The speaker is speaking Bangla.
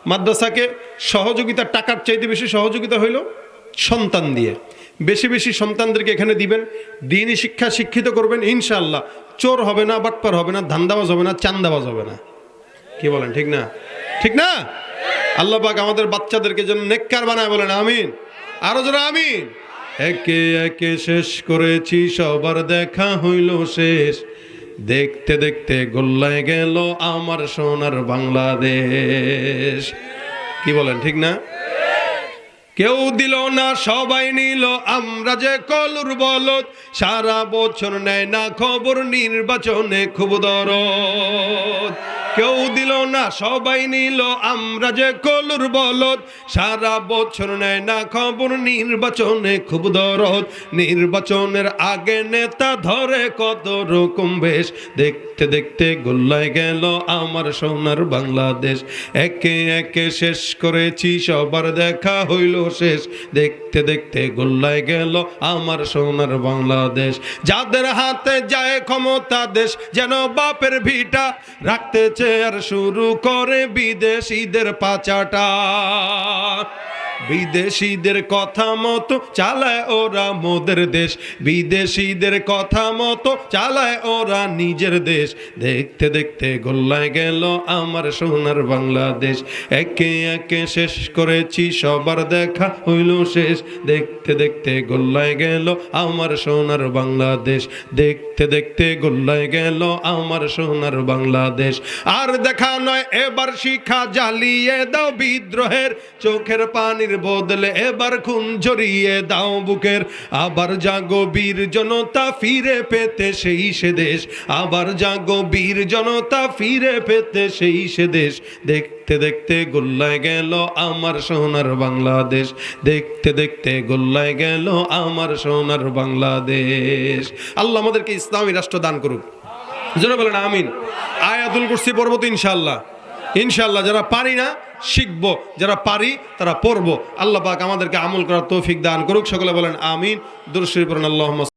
মাদ্রাসাকে সহযোগিতা, টাকার চাইতে বেশি সহযোগিতা হইল সন্তান দিয়ে। বেশি বেশি সন্তানদেরকে এখানে দিবেন, দ্বীনি শিক্ষা শিক্ষিত করবেন, ইনশাআল্লাহ চোর হবে না, বাটপার হবে না, ধান্দাবাজ হবে না, চান্দাবাজ হবে না। কি বলেন, ঠিক না? ঠিক না? আল্লাহ পাক আমাদের বাচ্চাদেরকে যেন নেককার বানায়, বলেন আমিন। আরো যারা আমিন। একে একে শেষ করেছি, সবার দেখা হইল শেষ, দেখতে দেখতে গোল্লায় গেল আমার সোনার বাংলাদেশ। কি বলেন, ঠিক না? কেউ দিল না, সবাই নিল, আমরা যে কলুর বলদ, সারা বছর নেয় না খবর, নির্বাচনে খুব দরদ। কেউ দিল না, সবাই নিল, আমরা যে কলুর বলদ, সারা বছর নেয় না খবর, নির্বাচনে খুব দরদ। নির্বাচনের আগে নেতা ধরে কত রকম বেশ, দেখতে দেখতে গোল্লায় গেল আমার সোনার বাংলাদেশ। একে একে শেষ করেছি, সবার দেখা হইল শেষ, দেখতে দেখতে গোল্লায় গেল আমার সোনার বাংলাদেশ। যাদের হাতে যায় ক্ষমতা দেশ যেন বাপের ভিটা, রাখতেছে আর শুরু করে বিদেশিদের পাচাটা। বিদেশিদের কথা মতো চালায় ওরা মোদের দেশ, বিদেশিদের কথা মতো চালায় ওরা নিজের দেশ। দেখতে দেখতে গোল্লায় গেল আমার সোনার বাংলাদেশ। একে একে শেষ করেছি, সবার দেখা হইল শেষ, দেখতে দেখতে গোল্লায় গেল আমার সোনার বাংলাদেশ। দেখতে দেখতে গোল্লায় গেল আমার সোনার বাংলাদেশ। আর দেখা নয় এবার শিখা, জ্বালিয়ে দাও বিদ্রোহের চোখের পানির বদলে, এবার খুন ঝরিয়ে দাও বুকের। আবার জাগো বীর জনতা, ফিরে পেতে সেই সে দেশ, আবার জাগো বীর জনতা, ফিরে পেতে সেই সে দেশ। দেখতে দেখতে গোল্লায় গেল আমার সোনার বাংলাদেশ, দেখতে দেখতে গোল্লায় গেল আমার সোনার বাংলাদেশ। আল্লাহ আমাদেরকে ইসলামী রাষ্ট্র দান করুক, যেন বলেন আমিন। আয়াতুল কুরসি পড়ব তো ইনশাআল্লাহ, ইনশাআল্লাহ। যারা পারি না শিখবো, যারা পারি তারা পড়বো। আল্লাহ পাক আমাদেরকে আমল করার তৌফিক দান করুক। সকলে বলেন আমিন। দুরূদ শরীফ পড়ুন। আল্লাহুম্মা